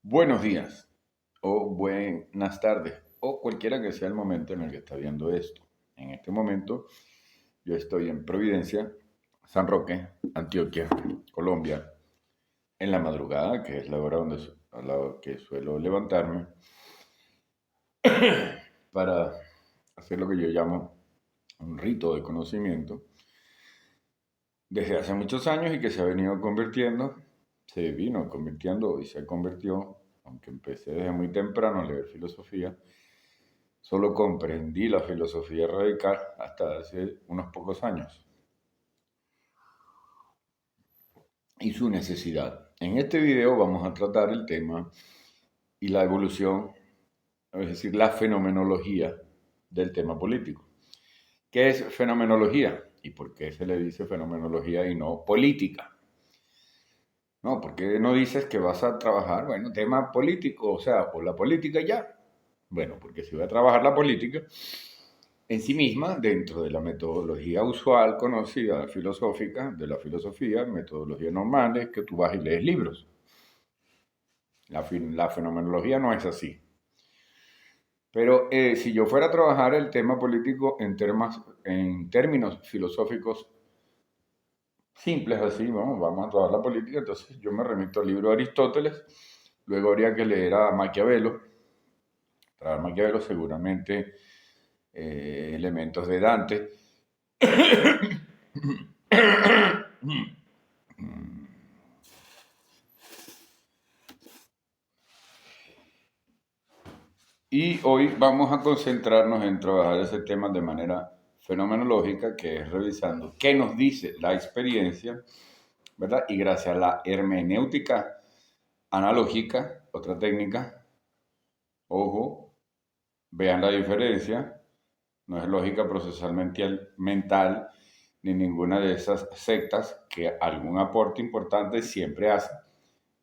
Buenos días o buenas tardes o cualquiera que sea el momento en el que está viendo esto. En este momento yo estoy en Providencia, San Roque, Antioquia, Colombia, en la madrugada, que es la hora a la que suelo levantarme para hacer lo que yo llamo un rito de conocimiento desde hace muchos años y que se ha venido convirtiendo, se vino convirtiendo y se convirtió, aunque empecé desde muy temprano a leer filosofía. Solo comprendí la filosofía radical hasta hace unos pocos años y su necesidad. En este video vamos a tratar el tema y la evolución, es decir, la fenomenología del tema político. ¿Qué es fenomenología? ¿Y por qué se le dice fenomenología y no política? No, ¿por qué no dices que vas a trabajar, bueno, tema político, o sea, o la política ya? Bueno, porque si voy a trabajar la política, en sí misma, dentro de la metodología usual conocida filosófica, de la filosofía, metodología normal es que tú vas y lees libros. La fenomenología no es así. Pero si yo fuera a trabajar el tema político en términos filosóficos simples, así, vamos a trabajar la política, entonces yo me remito al libro de Aristóteles, luego habría que leer a Maquiavelo, traer Maquiavelo seguramente elementos de Dante. Y hoy vamos a concentrarnos en trabajar ese tema de manera fenomenológica, que es revisando qué nos dice la experiencia, ¿verdad? Y gracias a la hermenéutica analógica, otra técnica, ojo, vean la diferencia, no es lógica procesal mental ni ninguna de esas sectas que algún aporte importante siempre hace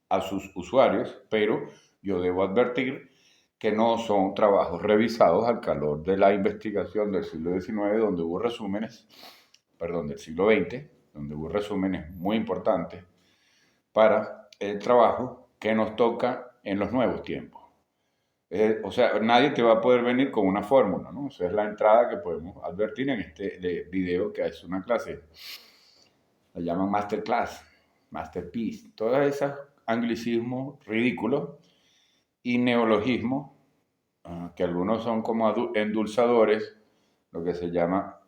a sus usuarios, pero yo debo advertir que no son trabajos revisados al calor de la investigación del siglo XIX, donde hubo resúmenes, perdón, del siglo XX, donde hubo resúmenes muy importantes para el trabajo que nos toca en los nuevos tiempos. O sea, nadie te va a poder venir con una fórmula, ¿no? Esa es la entrada que podemos advertir en este video, que es una clase, la llaman masterclass, masterpiece, todas esas anglicismos ridículos y neologismos, que algunos son como endulzadores, lo que se llama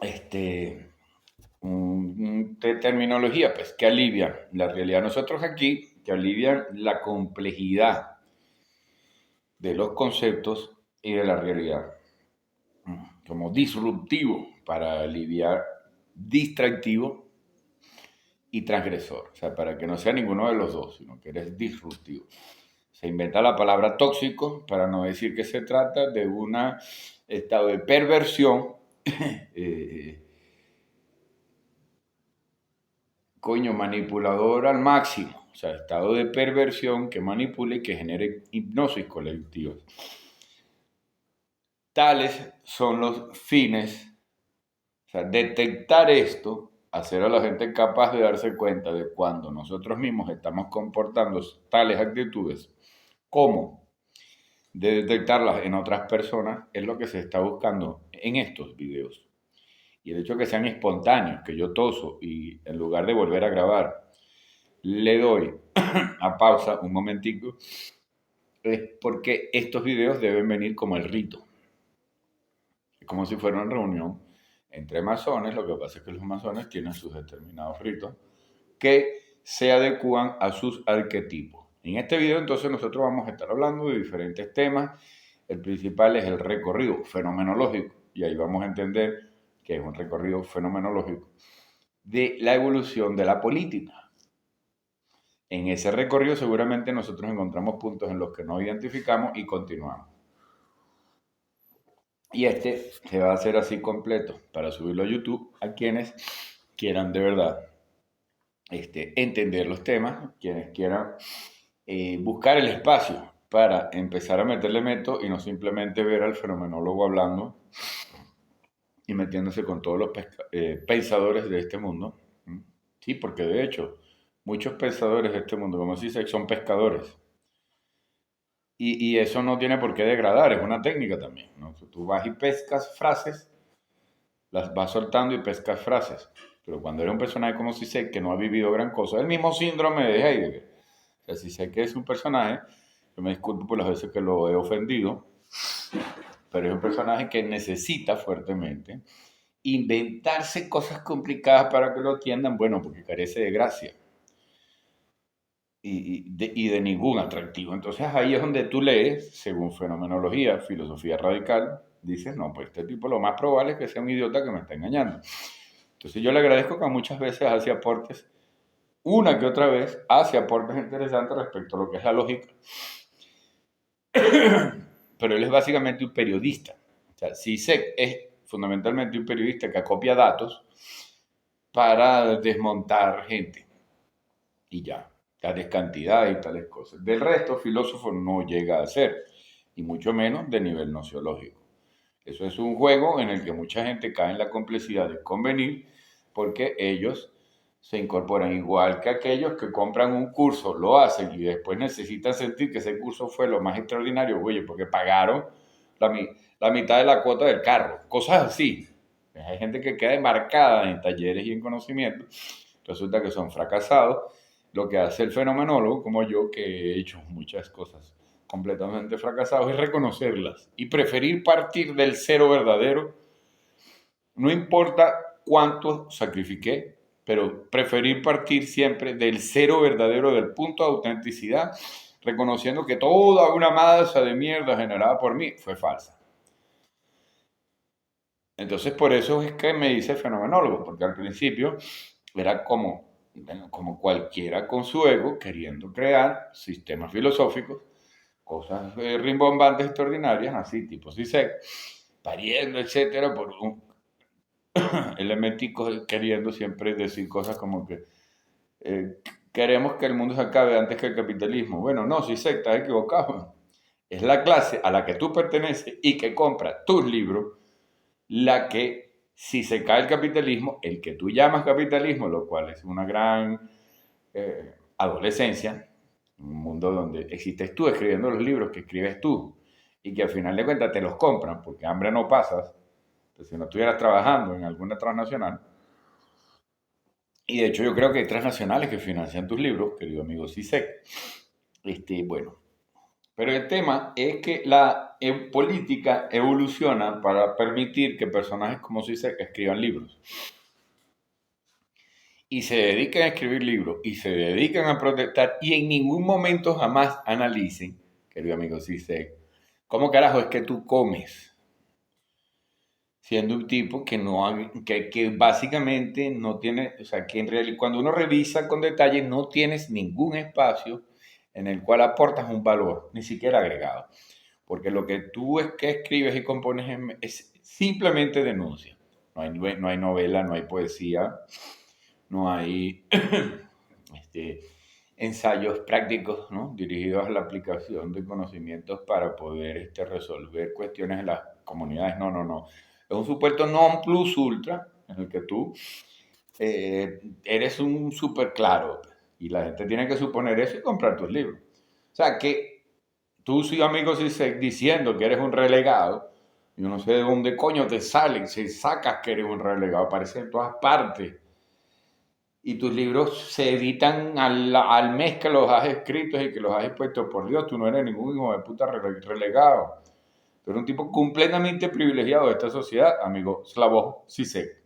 este, terminología, pues, que alivia la realidad. Nosotros aquí, que alivian la complejidad de los conceptos y de la realidad, como disruptivo para aliviar distractivo y transgresor, o sea, para que no sea ninguno de los dos, sino que eres disruptivo. Se inventa la palabra tóxico para no decir que se trata de un estado de perversión, eh, manipulador al máximo, o sea, estado de perversión que manipule y que genere hipnosis colectiva. Tales son los fines, o sea, detectar esto, hacer a la gente capaz de darse cuenta de cuando nosotros mismos estamos comportando tales actitudes, cómo de detectarlas en otras personas, es lo que se está buscando en estos videos. Y el hecho de que sean espontáneos, que yo toso y en lugar de volver a grabar, le doy a pausa un momentico, es porque estos videos deben venir como el rito. Es como si fuera una reunión entre masones, lo que pasa es que los masones tienen sus determinados ritos que se adecúan a sus arquetipos. En este video entonces nosotros vamos a estar hablando de diferentes temas. El principal es el recorrido fenomenológico, y ahí vamos a entender que es un recorrido fenomenológico de la evolución de la política. En ese recorrido seguramente nosotros encontramos puntos en los que no identificamos y continuamos. Y este se va a hacer así completo para subirlo a YouTube a quienes quieran de verdad entender los temas, quienes quieran buscar el espacio para empezar a meterle método y no simplemente ver al fenomenólogo hablando y metiéndose con todos los pensadores de este mundo. ¿Sí? Porque de hecho muchos pensadores de este mundo, como se dice, son pescadores. Y eso no tiene por qué degradar, es una técnica también, ¿no? Tú vas y pescas frases, las vas soltando y pescas frases. Pero cuando eres un personaje como Sisek, que no ha vivido gran cosa, el mismo síndrome de Heidegger. O sea, Sisek es un personaje, yo me disculpo por las veces que lo he ofendido, pero es un personaje que necesita fuertemente inventarse cosas complicadas para que lo atiendan, bueno, porque carece de gracia y de ningún atractivo. Entonces ahí es donde tú lees, según fenomenología, filosofía radical, dices, no, pues este tipo lo más probable es que sea un idiota que me está engañando. Entonces yo le agradezco que muchas veces hace aportes, una que otra vez, hace aportes interesantes respecto a lo que es la lógica. Pero él es básicamente un periodista. O sea, CISEC es fundamentalmente un periodista que acopia datos para desmontar gente. Y ya, tales cantidades y tales cosas. Del resto, filósofo no llega a ser, y mucho menos de nivel nociológico. Eso es un juego en el que mucha gente cae en la complejidad de convenir porque ellos se incorporan igual que aquellos que compran un curso, lo hacen y después necesitan sentir que ese curso fue lo más extraordinario, oye, porque pagaron la, la mitad de la cuota del carro, cosas así. Hay gente que queda embarcada en talleres y en conocimiento, resulta que son fracasados. Lo que hace el fenomenólogo, como yo, que he hecho muchas cosas completamente fracasados, es reconocerlas y preferir partir del cero verdadero. No importa cuánto sacrifiqué, pero preferir partir siempre del cero verdadero, del punto de autenticidad, reconociendo que toda una masa de mierda generada por mí fue falsa. Entonces, por eso es que me dice fenomenólogo, porque al principio era como, bueno, como cualquiera con su ego, queriendo crear sistemas filosóficos, cosas rimbombantes, extraordinarias, así, tipo Zizek, pariendo, etcétera, por un elementico queriendo siempre decir cosas como que queremos que el mundo se acabe antes que el capitalismo. Bueno, no, Zizek, estás equivocado. Es la clase a la que tú perteneces y que compra tus libros la que, si se cae el capitalismo, el que tú llamas capitalismo, lo cual es una gran adolescencia, un mundo donde existes tú escribiendo los libros que escribes tú y que al final de cuentas te los compran porque hambre no pasas, pues si no estuvieras trabajando en alguna transnacional. Y de hecho yo creo que hay transnacionales que financian tus libros, querido amigo CISEC. Bueno, pero el tema es que la política evoluciona para permitir que personajes como CISEC escriban libros. Y se dedican a escribir libros y se dedican a protestar y en ningún momento jamás analicen, querido amigo CISEC, cómo carajo es que tú comes siendo un tipo que no que básicamente no tiene, o sea, que en realidad cuando uno revisa con detalle no tienes ningún espacio en el cual aportas un valor, ni siquiera agregado, porque lo que tú es que escribes y compones es simplemente denuncia. No hay novela, no hay poesía, no hay este, ensayos prácticos, ¿no? Dirigidos a la aplicación de conocimientos para poder resolver cuestiones en las comunidades. No, no, no. Es un supuesto non plus ultra en el que tú eres un súper claro y la gente tiene que suponer eso y comprar tus libros. O sea, que tú, sí, amigo, si diciendo que eres un relegado, yo no sé de dónde coño te salen, si sacas que eres un relegado, aparece en todas partes y tus libros se editan al mes que los has escrito y que los has expuesto. Por Dios, tú no eres ningún hijo de puta relegado. Tú eres un tipo completamente privilegiado de esta sociedad, amigo Slavoj Zizek.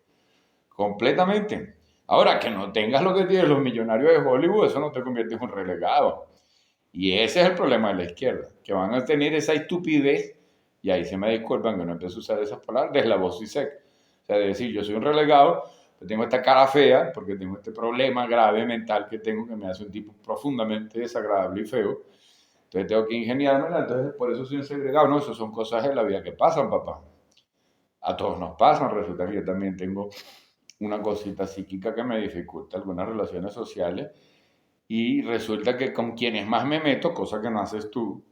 Completamente. Ahora, que no tengas lo que tienen los millonarios de Hollywood, eso no te convierte en un relegado. Y ese es el problema de la izquierda, que van a tener esa estupidez, y ahí se me disculpan que no empiezo a usar esas palabras, de Slavoj Zizek. O sea, de decir, yo soy un relegado, tengo esta cara fea, porque tengo este problema grave mental que tengo, que me hace un tipo profundamente desagradable y feo. Entonces tengo que ingeniármela, entonces por eso soy un segregado. No, eso son cosas de la vida que pasan, papá. A todos nos pasan, resulta que yo también tengo una cosita psíquica que me dificulta algunas relaciones sociales y resulta que con quienes más me meto, cosa que no haces tú,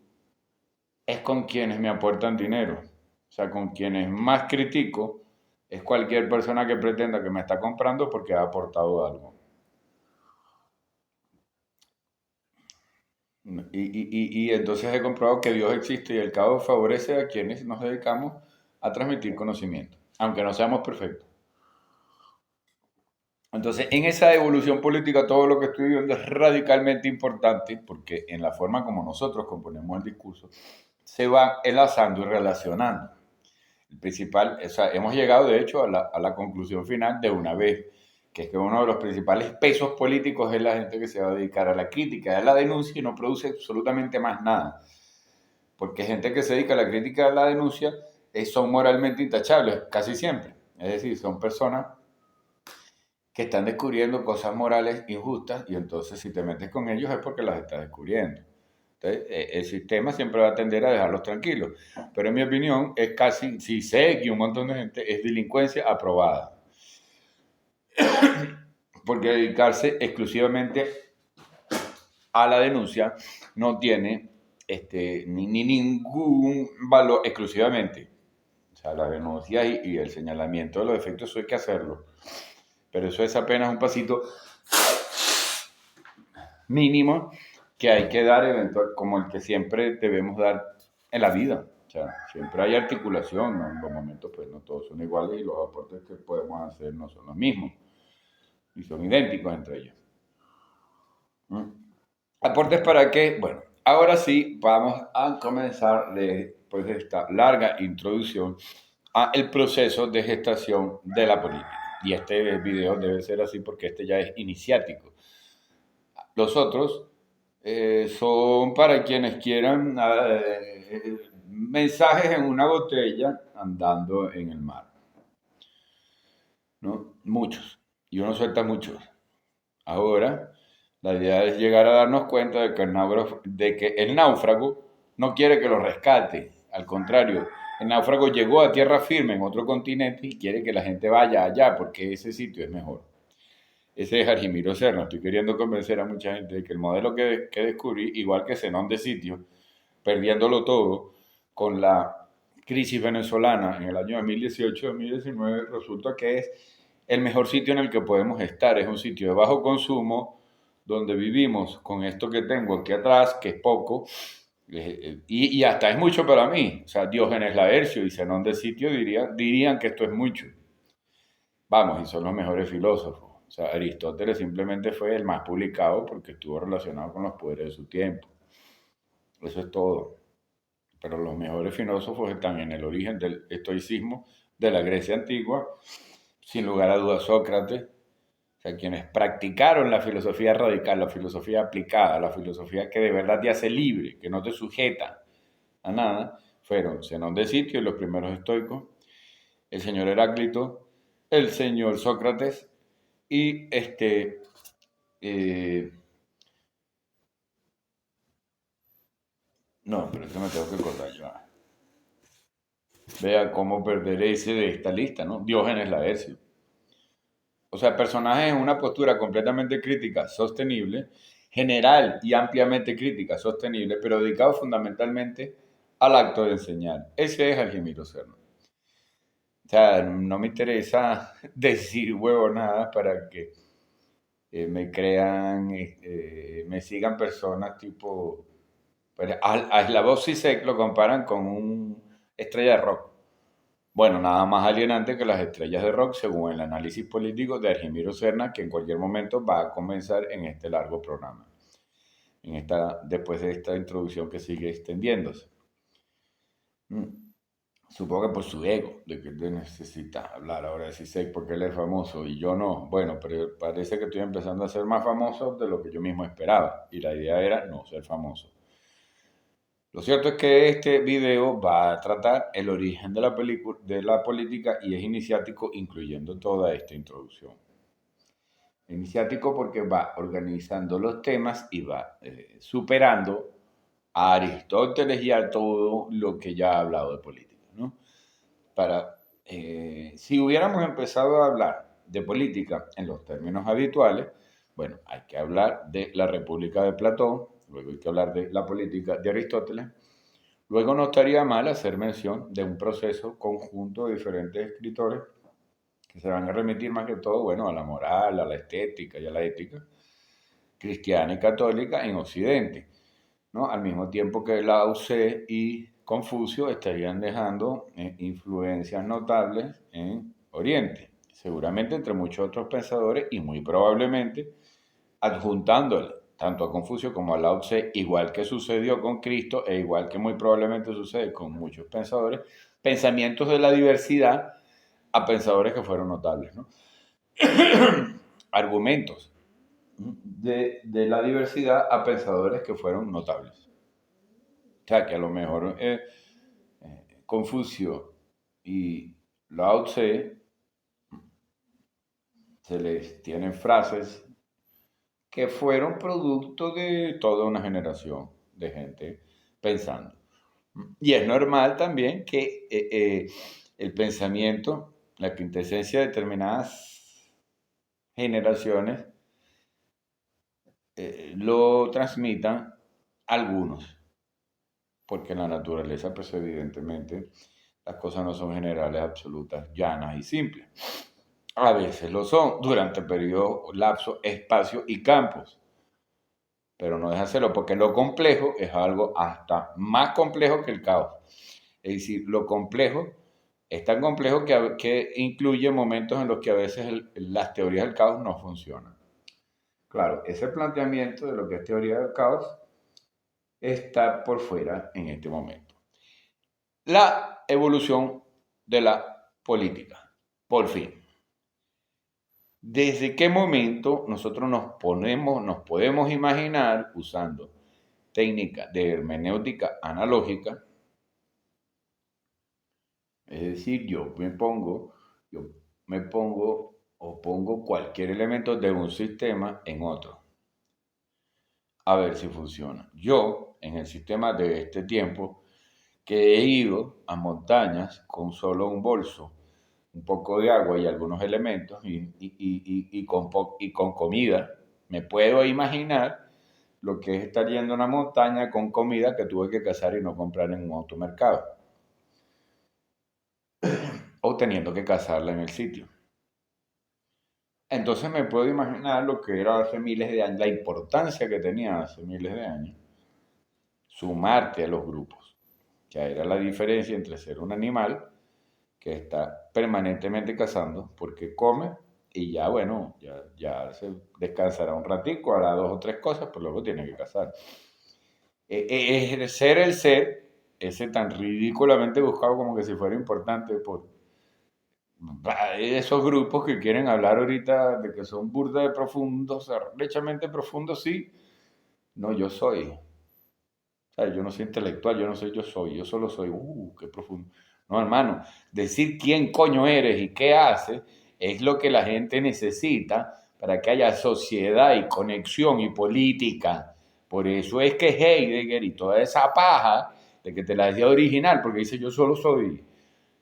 es con quienes me aportan dinero. O sea, con quienes más critico es cualquier persona que pretenda que me está comprando porque ha aportado algo. Y entonces he comprobado que Dios existe y el caos favorece a quienes nos dedicamos a transmitir conocimiento, aunque no seamos perfectos. Entonces, en esa evolución política, todo lo que estoy viendo es radicalmente importante porque en la forma como nosotros componemos el discurso, se va enlazando y relacionando. El principal, o sea, hemos llegado de hecho a la conclusión final de una vez, que es que uno de los principales pesos políticos es la gente que se va a dedicar a la crítica, a la denuncia y no produce absolutamente más nada. Porque gente que se dedica a la crítica, a la denuncia, son moralmente intachables, casi siempre. Es decir, son personas que están descubriendo cosas morales injustas y entonces si te metes con ellos es porque las estás descubriendo. Entonces, el sistema siempre va a tender a dejarlos tranquilos. Pero en mi opinión, es casi, si sé que un montón de gente es delincuencia aprobada. Porque dedicarse exclusivamente a la denuncia no tiene ni ningún valor exclusivamente. O sea, la denuncia y el señalamiento de los defectos, eso hay que hacerlo. Pero eso es apenas un pasito mínimo que hay que dar eventual, como el que siempre debemos dar en la vida. O sea, siempre hay articulación, ¿no? En los momentos pues no todos son iguales y los aportes que podemos hacer no son los mismos y son idénticos entre ellos. ¿Mm? ¿Aportes para qué? Bueno, ahora sí vamos a comenzar después de esta larga introducción a el proceso de gestación de la política. Y este video debe ser así porque este ya es iniciático. Los otros son para quienes quieran mensajes en una botella andando en el mar, ¿no? Muchos. Y uno suelta muchos. Ahora, la idea es llegar a darnos cuenta de que el náufrago no quiere que lo rescate. Al contrario, el náufrago llegó a tierra firme en otro continente y quiere que la gente vaya allá porque ese sitio es mejor. Ese es Argimiro Serna. Estoy queriendo convencer a mucha gente de que el modelo que descubrí, igual que Zenón de Sitio, perdiéndolo todo con la crisis venezolana en el año 2018-2019, resulta que es el mejor sitio en el que podemos estar. Es un sitio de bajo consumo, donde vivimos con esto que tengo aquí atrás, que es poco, y hasta es mucho para mí. O sea, Diógenes Laercio y Zenón de Sitio dirían que esto es mucho. Vamos, y son los mejores filósofos. O sea, Aristóteles simplemente fue el más publicado porque estuvo relacionado con los poderes de su tiempo. Eso es todo. Pero los mejores filósofos están en el origen del estoicismo de la Grecia antigua, sin lugar a dudas Sócrates, o sea, quienes practicaron la filosofía radical, la filosofía aplicada, la filosofía que de verdad te hace libre, que no te sujeta a nada, fueron Zenón de Sitio, los primeros estoicos, el señor Heráclito, el señor Sócrates y eh, no, pero esto me tengo que acordar yo. Vea cómo perder ese de esta lista, ¿no? Diógenes Laercio. O sea, personajes en una postura completamente crítica, sostenible, general y ampliamente crítica, sostenible, pero dedicado fundamentalmente al acto de enseñar. Ese es Argimiro Serna. O sea, no me interesa decir huevonadas para que me crean, me sigan personas tipo... Pues, a Slavoj Zizek lo comparan con un estrella de rock. Bueno, nada más alienante que las estrellas de rock, según el análisis político de Argimiro Serna, que en cualquier momento va a comenzar en este largo programa, después de esta introducción que sigue extendiéndose. Supongo que por su ego, de que él necesita hablar ahora de Zizek porque él es famoso y yo no. Bueno, pero parece que estoy empezando a ser más famoso de lo que yo mismo esperaba y la idea era no ser famoso. Lo cierto es que este video va a tratar el origen de de la política y es iniciático incluyendo toda esta introducción. Iniciático porque va organizando los temas y va superando a Aristóteles y a todo lo que ya ha hablado de política, ¿no? Si hubiéramos empezado a hablar de política en los términos habituales, bueno, hay que hablar de la República de Platón, luego hay que hablar de la política de Aristóteles. Luego no estaría mal hacer mención de un proceso conjunto de diferentes escritores que se van a remitir más que todo, bueno, a la moral, a la estética y a la ética cristiana y católica en Occidente. ¿no? Al mismo tiempo que Lao Tse y Confucio estarían dejando influencias notables en Oriente, seguramente entre muchos otros pensadores y muy probablemente adjuntándole tanto a Confucio como a Lao Tse, igual que sucedió con Cristo e igual que muy probablemente sucede con muchos pensadores, pensamientos de la diversidad a pensadores que fueron notables, ¿no? Argumentos de la diversidad a pensadores que fueron notables. O sea, que a lo mejor Confucio y Lao Tse se les tienen frases que fueron producto de toda una generación de gente pensando. Y es normal también que el pensamiento, la quintesencia de determinadas generaciones, lo transmitan algunos, porque en la naturaleza, pues evidentemente, las cosas no son generales, absolutas, llanas y simples. A veces lo son durante periodos, lapsos, espacios y campos, pero no deja de serlo, porque lo complejo es algo hasta más complejo que el caos. Es decir, lo complejo es tan complejo que incluye momentos en los que a veces las teorías del caos no funcionan. Claro, ese planteamiento de lo que es teoría del caos está por fuera en este momento. La evolución de la política, por fin. ¿Desde qué momento nosotros nos podemos imaginar usando técnicas de hermenéutica analógica? Es decir, yo me pongo o pongo cualquier elemento de un sistema en otro, a ver si funciona. Yo, en el sistema de este tiempo, que he ido a montañas con solo un bolso, un poco de agua y algunos elementos y con comida, me puedo imaginar lo que es estar yendo a una montaña con comida que tuve que cazar y no comprar en un automercado, o teniendo que cazarla en el sitio. Entonces me puedo imaginar lo que era hace miles de años, la importancia que tenía hace miles de años, sumarte a los grupos. Ya era la diferencia entre ser un animal que está permanentemente cazando porque come y ya, bueno, ya se descansará un ratico, hará dos o tres cosas, pero luego tiene que cazar. Ejercer el ser, ese tan ridículamente buscado como que si fuera importante por esos grupos que quieren hablar ahorita de que son burda de profundos, arrechamente profundos, sí. No, yo soy. O sea, yo no soy intelectual, yo no soy, yo soy, yo solo soy. Qué profundo. No, hermano, decir quién coño eres y qué haces es lo que la gente necesita para que haya sociedad y conexión y política. Por eso es que Heidegger y toda esa paja de que te la decía original, porque dice yo solo soy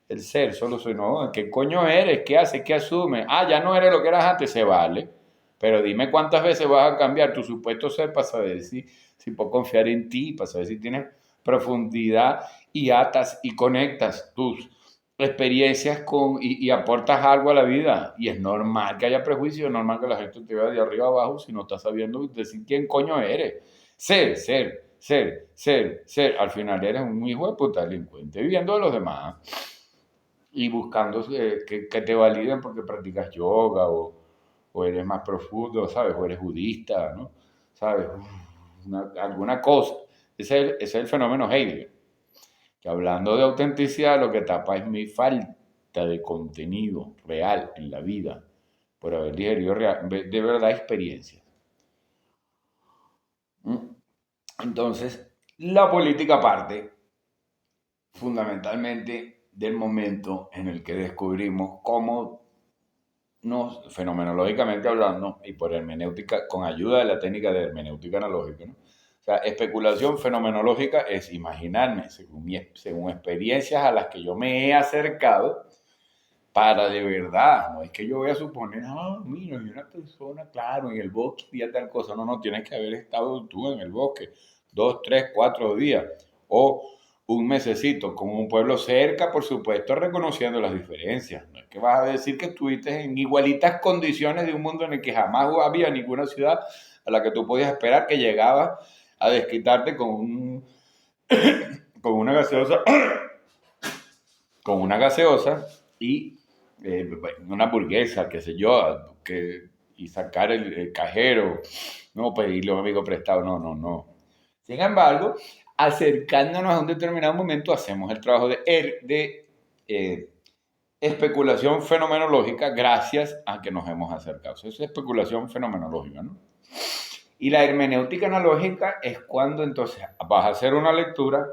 el ser, solo soy, no, ¿qué coño eres? ¿Qué haces? ¿Qué asumes? Ah, ya no eres lo que eras antes, se vale. Pero dime cuántas veces vas a cambiar tu supuesto ser para saber si puedo confiar en ti, para saber si tienes profundidad y atas y conectas tus experiencias y aportas algo a la vida. Y es normal que haya prejuicios, es normal que la gente te vea de arriba abajo si no estás sabiendo decir quién coño eres. Ser. Al final eres un hijo de puta delincuente viviendo de los demás y buscando que te validen porque practicas yoga o eres más profundo, ¿sabes? O eres budista, ¿no? ¿Sabes? Alguna cosa. Ese es el fenómeno Heidegger. Que hablando de autenticidad, lo que tapa es mi falta de contenido real en la vida por haber digerido de verdad experiencias. Entonces, la política parte fundamentalmente del momento en el que descubrimos cómo fenomenológicamente hablando, y por hermenéutica, con ayuda de la técnica de hermenéutica analógica, ¿no? O sea, especulación fenomenológica es imaginarme, según experiencias a las que yo me he acercado, para de verdad, no es que yo voy a suponer, mira, hay una persona, claro, en el bosque y tal cosa, no, tienes que haber estado tú en el bosque 2, 3, 4 días, o un mesecito con un pueblo cerca, por supuesto, reconociendo las diferencias. No es que vas a decir que estuviste en igualitas condiciones de un mundo en el que jamás había ninguna ciudad a la que tú podías esperar que llegaba a desquitarte con una gaseosa, con una gaseosa y una hamburguesa, qué sé yo, y sacar el cajero, no pedirle a un amigo prestado, no, no, no. Sin embargo, acercándonos a un determinado momento, hacemos el trabajo de especulación fenomenológica gracias a que nos hemos acercado. Eso es especulación fenomenológica, ¿no? Y la hermenéutica analógica es cuando entonces vas a hacer una lectura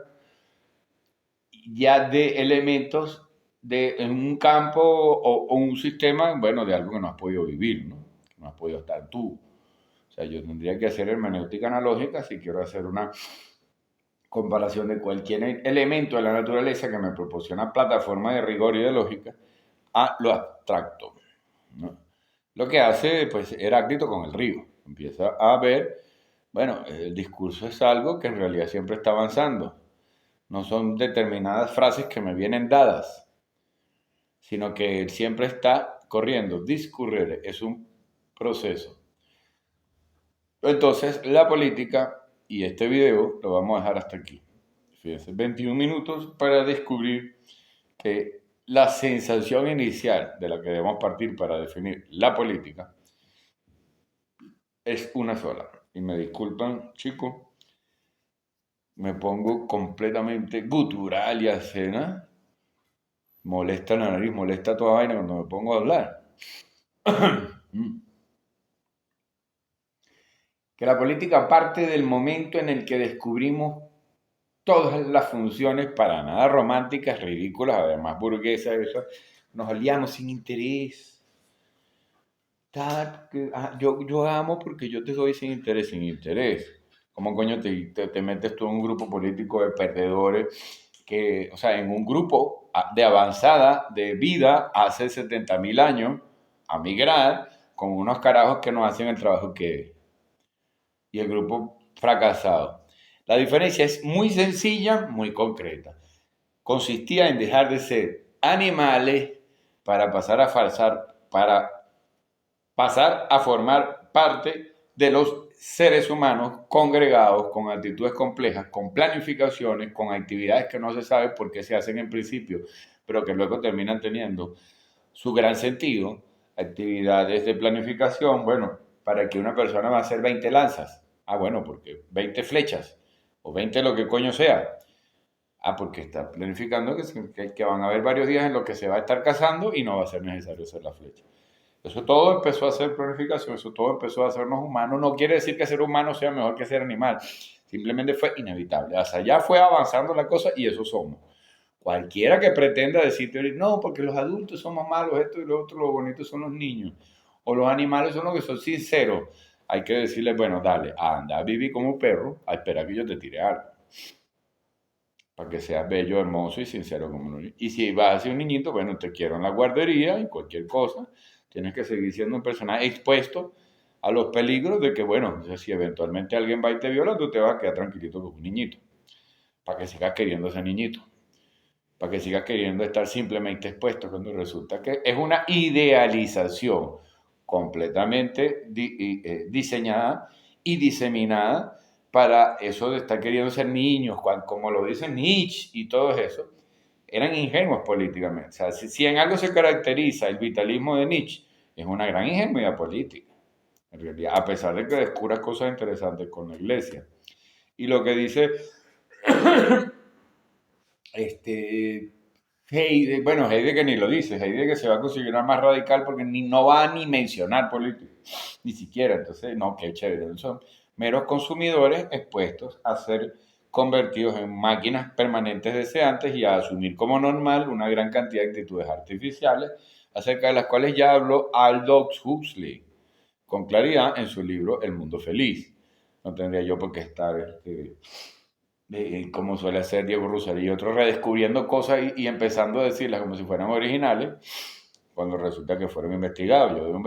ya de elementos en un campo o un sistema, bueno, de algo que no has podido vivir, ¿no? Que no has podido estar tú. O sea, yo tendría que hacer hermenéutica analógica si quiero hacer una comparación de cualquier elemento de la naturaleza que me proporciona plataforma de rigor y de lógica a lo abstracto, ¿no? Lo que hace, pues, Heráclito con el río. Empieza a ver, bueno, el discurso es algo que en realidad siempre está avanzando. No son determinadas frases que me vienen dadas, sino que él siempre está corriendo. Discurrir es un proceso. Entonces, la política y este video lo vamos a dejar hasta aquí. Fíjense, 21 minutos para descubrir que la sensación inicial de la que debemos partir para definir la política es una sola. Y me disculpan, chicos, me pongo completamente gutural y acena. Molesta la nariz, molesta toda vaina cuando me pongo a hablar. Que la política parte del momento en el que descubrimos todas las funciones para nada románticas, ridículas, además burguesas, eso, nos aliamos sin interés. Yo amo porque yo te doy sin interés, sin interés. ¿Cómo coño te metes tú en un grupo político de perdedores que, o sea, en un grupo de avanzada de vida hace 70.000 años a migrar con unos carajos que no hacen el trabajo que y el grupo fracasado? La diferencia es muy sencilla, muy concreta. Consistía en dejar de ser animales para pasar a formar parte de los seres humanos congregados con actitudes complejas, con planificaciones, con actividades que no se sabe por qué se hacen en principio, pero que luego terminan teniendo su gran sentido. Actividades de planificación, bueno, para que una persona va a hacer 20 lanzas. Ah, bueno, porque 20 flechas o 20 lo que coño sea. Ah, porque está planificando que van a haber varios días en los que se va a estar cazando y no va a ser necesario hacer la flecha. Eso todo empezó a ser planificación, eso todo empezó a hacernos humanos. No quiere decir que ser humano sea mejor que ser animal, simplemente fue inevitable. Hasta allá fue avanzando la cosa y eso somos. Cualquiera que pretenda decirte, no, porque los adultos somos malos, esto y lo otro, lo bonito son los niños, o los animales son los que son sinceros, hay que decirle, bueno, dale, anda a vivir como un perro, a esperar que yo te tire algo, para que seas bello, hermoso y sincero como un niño. Y si vas a ser un niñito, bueno, te quiero en la guardería y cualquier cosa, tienes que seguir siendo un personaje expuesto a los peligros de que, bueno, si eventualmente alguien va y te viola, tú te vas a quedar tranquilito como un niñito, para que sigas queriendo ese niñito, para que sigas queriendo estar simplemente expuesto, cuando resulta que es una idealización completamente diseñada y diseminada para eso de estar queriendo ser niños, como lo dice Nietzsche y todo eso, eran ingenuos políticamente. O sea, si en algo se caracteriza el vitalismo de Nietzsche, es una gran ingenuidad política, en realidad, a pesar de que descubra cosas interesantes con la iglesia. Y lo que dice Heidegger ni lo dice, Heidegger se va a considerar más radical porque no va a ni mencionar política, ni siquiera. Entonces, no, qué chévere, son meros consumidores expuestos a ser convertidos en máquinas permanentes deseantes y a asumir como normal una gran cantidad de actitudes artificiales, acerca de las cuales ya habló Aldous Huxley con claridad en su libro El Mundo Feliz. No tendría yo por qué estar como suele hacer Diego Rosario y otros, redescubriendo cosas y empezando a decirlas como si fueran originales, cuando resulta que fueron investigados. Yo debo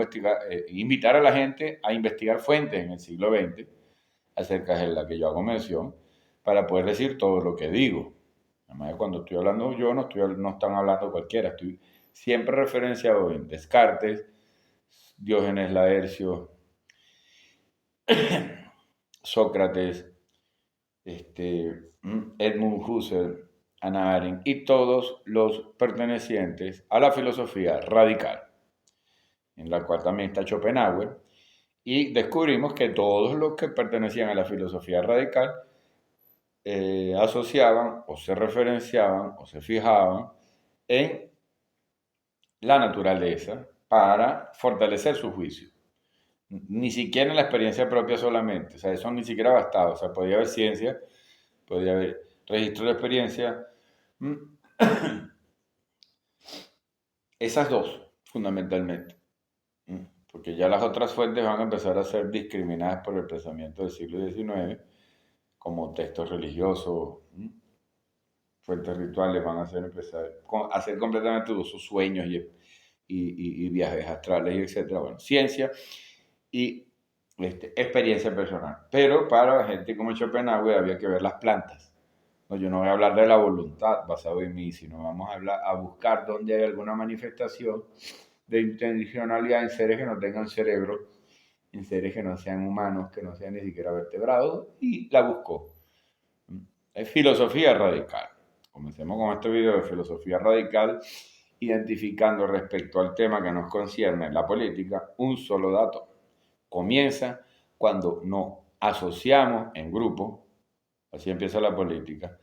invitar a la gente a investigar fuentes en el siglo XX acerca de la que yo hago mención, para poder decir todo lo que digo. Además, cuando estoy hablando yo, no están hablando cualquiera, estoy siempre referenciado en Descartes, Diógenes Laercio, Sócrates, Edmund Husserl, Hannah Arendt y todos los pertenecientes a la filosofía radical, en la cual también está Schopenhauer, y descubrimos que todos los que pertenecían a la filosofía radical asociaban o se referenciaban o se fijaban en la naturaleza para fortalecer su juicio. Ni siquiera en la experiencia propia solamente, o sea, eso ni siquiera bastaba, o sea, podía haber ciencia, podía haber registro de experiencia, esas dos, fundamentalmente, porque ya las otras fuentes van a empezar a ser discriminadas por el pensamiento del siglo XIX, como textos religiosos, fuentes rituales van a empezar a ser completamente sus sueños y viajes astrales y etcétera. Bueno, ciencia y experiencia personal. Pero para gente como Schopenhauer había que ver las plantas. No, yo no voy a hablar de la voluntad basado en mí, sino vamos a buscar dónde hay alguna manifestación de intencionalidad en seres que no tengan cerebro, en seres que no sean humanos, que no sean ni siquiera vertebrados, y la buscó. Es filosofía radical. Comencemos con este video de filosofía radical, identificando respecto al tema que nos concierne, la política, un solo dato. Comienza cuando nos asociamos en grupo, así empieza la política,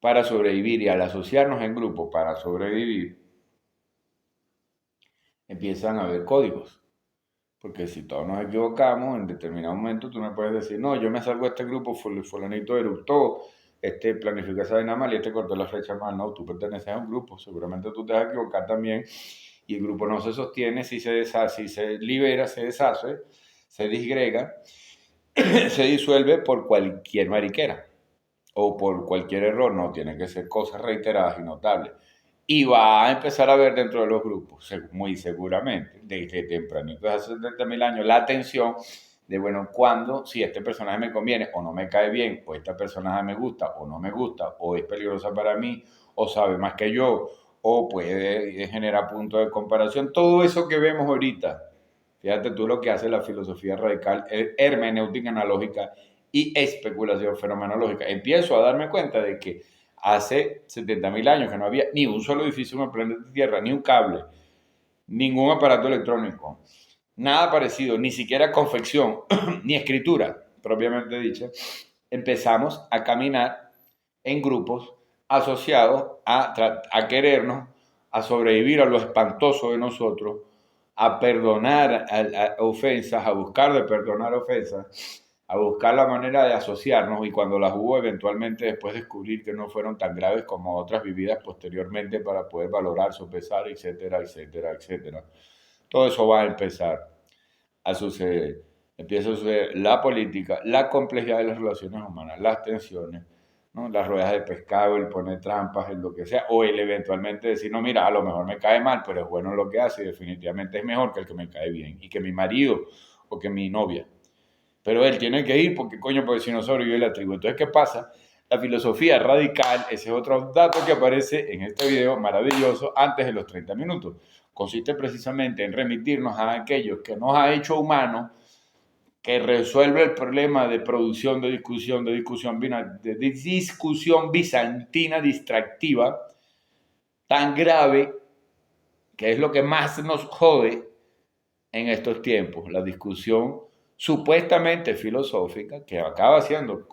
para sobrevivir, y al asociarnos en grupo para sobrevivir, empiezan a haber códigos. Porque si todos nos equivocamos, en determinado momento tú me puedes decir, no, yo me salgo de este grupo, fulanito eructó, planificó esa vaina mal y cortó la flecha mal. No, tú perteneces a un grupo, seguramente tú te vas a equivocar también, y el grupo no se sostiene si se deshace, si se libera, se deshace, se disgrega, se disuelve por cualquier mariquera o por cualquier error. No, tiene que ser cosas reiteradas y notables. Y va a empezar a ver dentro de los grupos, muy seguramente, desde tempranito, hace 70.000 años, la atención de, bueno, cuando, si este personaje me conviene o no me cae bien, o esta personaje me gusta o no me gusta, o es peligrosa para mí, o sabe más que yo, o puede generar puntos de comparación. Todo eso que vemos ahorita, fíjate tú lo que hace la filosofía radical, hermenéutica analógica y especulación fenomenológica. Empiezo a darme cuenta de que hace 70.000 años que no había ni un solo edificio en el planeta Tierra, ni un cable, ningún aparato electrónico, nada parecido, ni siquiera confección, ni escritura, propiamente dicha. Empezamos a caminar en grupos asociados a querernos, a sobrevivir a lo espantoso de nosotros, a perdonar a ofensas, a buscar de perdonar ofensas, a buscar la manera de asociarnos, y cuando las hubo, eventualmente después descubrir que no fueron tan graves como otras vividas posteriormente, para poder valorar, sopesar, etcétera, etcétera, etcétera. Todo eso va a empezar a suceder. Empieza a suceder la política, la complejidad de las relaciones humanas, las tensiones, ¿no? Las ruedas de pescado, el poner trampas, el lo que sea, o el eventualmente decir, no, mira, a lo mejor me cae mal, pero es bueno lo que hace y definitivamente es mejor que el que me cae bien, y que mi marido o que mi novia. Pero él tiene que ir porque, coño, porque si no sobrevive la tribu. Entonces, ¿qué pasa? La filosofía radical, ese es otro dato que aparece en este video maravilloso antes de los 30 minutos. Consiste precisamente en remitirnos a aquellos que nos ha hecho humanos, que resuelve el problema de producción de discusión bizantina distractiva, tan grave, que es lo que más nos jode en estos tiempos, la discusión supuestamente filosófica, que acaba siendo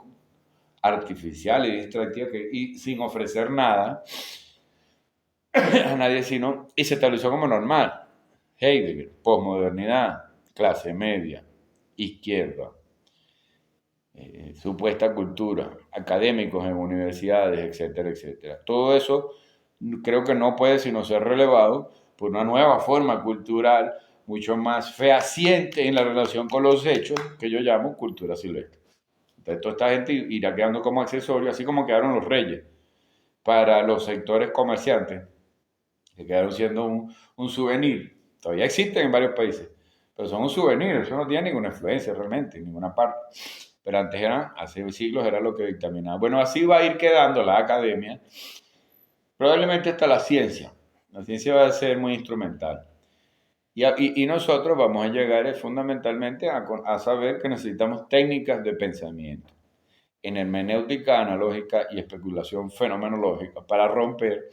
artificial y distractiva, y sin ofrecer nada a nadie, sino, y se estableció como normal. Heidegger, posmodernidad, clase media, izquierda, supuesta cultura, académicos en universidades, etcétera, etcétera. Todo eso creo que no puede sino ser relevado por una nueva forma cultural mucho más fehaciente en la relación con los hechos, que yo llamo cultura silvestre. Entonces, toda esta gente irá quedando como accesorio, así como quedaron los reyes para los sectores comerciantes, que quedaron siendo un souvenir. Todavía existen en varios países, pero son un souvenir, eso no tiene ninguna influencia realmente, en ninguna parte. Pero antes hace siglos era lo que dictaminaba. Bueno, así va a ir quedando la academia, probablemente hasta la ciencia. La ciencia va a ser muy instrumental. Y nosotros vamos a llegar fundamentalmente a saber que necesitamos técnicas de pensamiento. en hermenéutica analógica y especulación fenomenológica para romper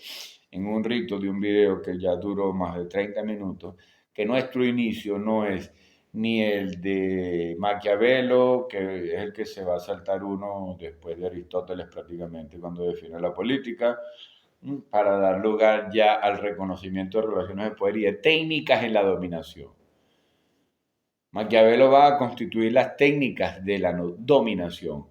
en un rito de un video que ya duró más de 30 minutos, que nuestro inicio no es ni el de Maquiavelo, que es el que se va a saltar uno después de Aristóteles prácticamente cuando define la política, para dar lugar ya al reconocimiento de relaciones de poder y de técnicas en la dominación. Maquiavelo va a constituir las técnicas de la dominación.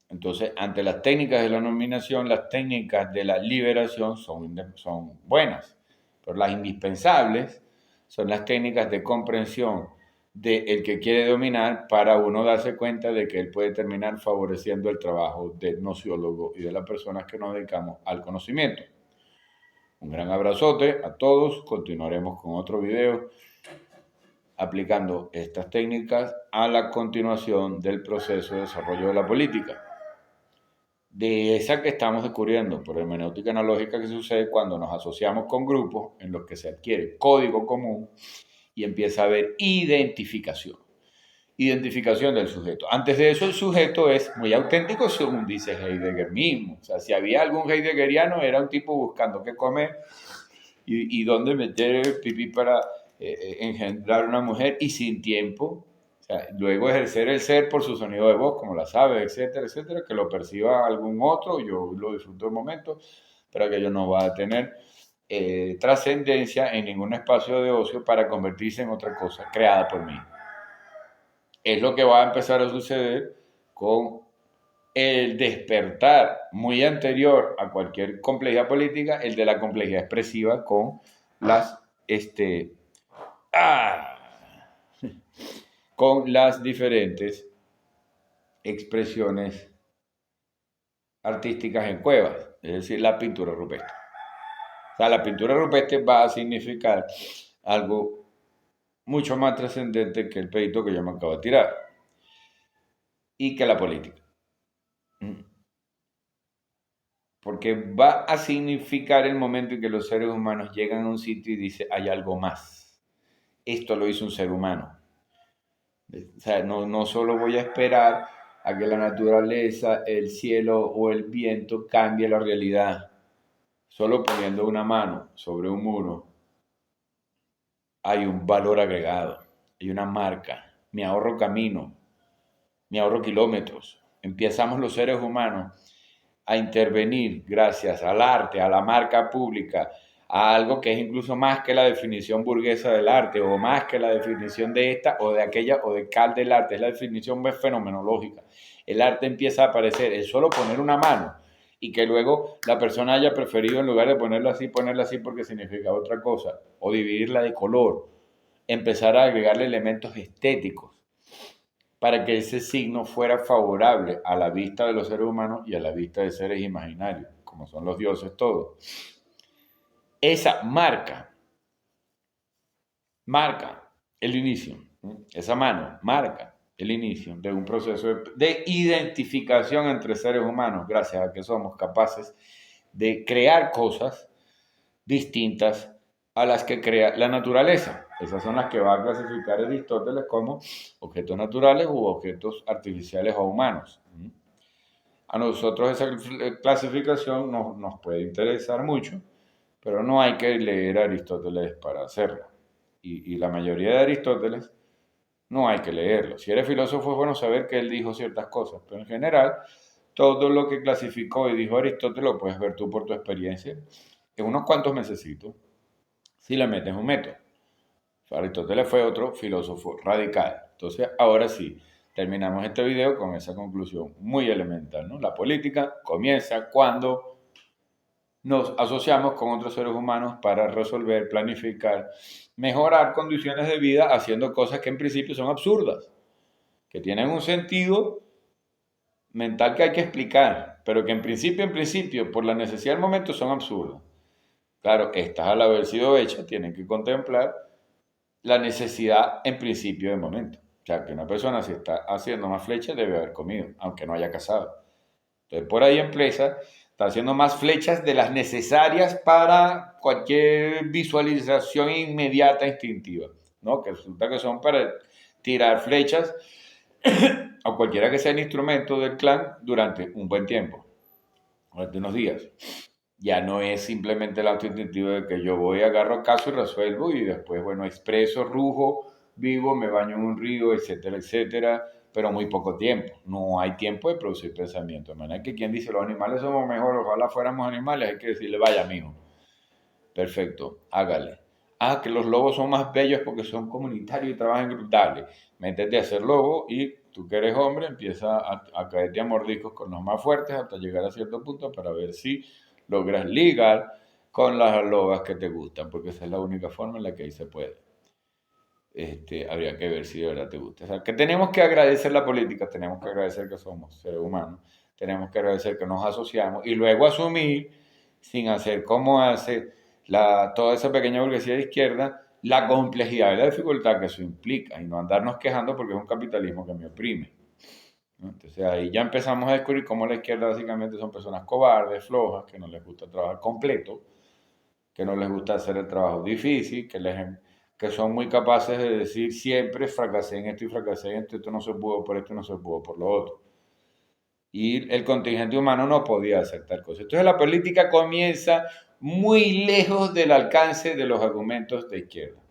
Entonces, ante las técnicas de la dominación, las técnicas de la liberación son buenas, pero las indispensables son las técnicas de comprensión del que quiere dominar para uno darse cuenta de que él puede terminar favoreciendo el trabajo del nociólogo y de las personas que nos dedicamos al conocimiento. Un gran abrazote a todos, continuaremos con otro video aplicando estas técnicas a la continuación del proceso de desarrollo de la política. De esa que estamos descubriendo por hermenéutica analógica que sucede cuando nos asociamos con grupos en los que se adquiere código común y empieza a haber identificación. Identificación del sujeto. Antes de eso el sujeto es muy auténtico según dice Heidegger mismo. O sea, si había algún heideggeriano era un tipo buscando qué comer y dónde meter pipí para engendrar una mujer y sin tiempo. O sea, luego ejercer el ser por su sonido de voz, como las aves, etcétera, etcétera, que lo perciba algún otro, yo lo disfruto un momento, pero aquello no va a tener trascendencia en ningún espacio de ocio para convertirse en otra cosa creada por mí. Es lo que va a empezar a suceder con el despertar muy anterior a cualquier complejidad política, el de la complejidad expresiva con las con las diferentes expresiones artísticas en cuevas, es decir, la pintura rupestre. O sea, la pintura rupestre va a significar algo mucho más trascendente que el pedito que yo me acabo de tirar y que la política. Porque va a significar el momento en que los seres humanos llegan a un sitio y dicen, hay algo más. Esto lo hizo un ser humano. O sea, no solo voy a esperar a que la naturaleza, el cielo o el viento cambie la realidad. Solo poniendo una mano sobre un muro hay un valor agregado, hay una marca. Me ahorro camino, me ahorro kilómetros. Empezamos los seres humanos a intervenir gracias al arte, a la marca pública, a algo que es incluso más que la definición burguesa del arte, o más que la definición de esta o de aquella o de cal del arte, es la definición fenomenológica. El arte empieza a aparecer, el solo poner una mano y que luego la persona haya preferido en lugar de ponerla así porque significa otra cosa, o dividirla de color, empezar a agregarle elementos estéticos para que ese signo fuera favorable a la vista de los seres humanos y a la vista de seres imaginarios, como son los dioses todos. Esa marca el inicio, esa mano marca el inicio de un proceso de identificación entre seres humanos, gracias a que somos capaces de crear cosas distintas a las que crea la naturaleza. Esas son las que va a clasificar Aristóteles como objetos naturales u objetos artificiales o humanos. A nosotros esa clasificación nos puede interesar mucho, pero no hay que leer a Aristóteles para hacerlo. Y la mayoría de Aristóteles no hay que leerlo. Si eres filósofo es bueno saber que él dijo ciertas cosas, pero en general todo lo que clasificó y dijo Aristóteles lo puedes ver tú por tu experiencia en unos cuantos mesecitos si le metes un método. Aristóteles fue otro filósofo radical. Entonces, ahora sí, terminamos este video con esa conclusión muy elemental, ¿no? La política comienza cuando nos asociamos con otros seres humanos para resolver, planificar, mejorar condiciones de vida haciendo cosas que en principio son absurdas, que tienen un sentido mental que hay que explicar, pero que en principio, por la necesidad del momento son absurdas. Claro, estas al haber sido hechas tienen que contemplar la necesidad en principio de momento. O sea, que una persona si está haciendo más flechas debe haber comido, aunque no haya cazado. Entonces, por ahí empieza, está haciendo más flechas de las necesarias para cualquier visualización inmediata instintiva, ¿no? Que resulta que son para tirar flechas o cualquiera que sea el instrumento del clan durante un buen tiempo, durante unos días. Ya no es simplemente el acto instintivo de que yo voy, agarro caso y resuelvo y después, bueno, expreso, rujo, vivo, me baño en un río, etcétera, etcétera, pero muy poco tiempo. No hay tiempo de producir pensamiento. De manera que quien dice los animales somos mejores, ojalá fuéramos animales, hay que decirle, vaya, mijo. Perfecto, hágale. Ah, que los lobos son más bellos porque son comunitarios y trabajan en grupo. Dale, métete a ser lobo y tú que eres hombre empieza a caerte a mordiscos con los más fuertes hasta llegar a cierto punto para ver si logras ligar con las lobas que te gustan, porque esa es la única forma en la que ahí se puede. Habría que ver si de verdad te gusta. O sea, que tenemos que agradecer la política, tenemos que agradecer que somos seres humanos, tenemos que agradecer que nos asociamos y luego asumir, sin hacer como hace toda esa pequeña burguesía de izquierda, la complejidad y la dificultad que eso implica y no andarnos quejando porque es un capitalismo que me oprime, ¿no? Entonces ahí ya empezamos a descubrir cómo la izquierda básicamente son personas cobardes, flojas, que no les gusta trabajar completo, que no les gusta hacer el trabajo difícil, que son muy capaces de decir siempre fracasé en esto y fracasé en esto, esto no se pudo por esto y no se pudo por lo otro. Y el contingente humano no podía hacer tal cosa. Entonces la política comienza muy lejos del alcance de los argumentos de izquierda.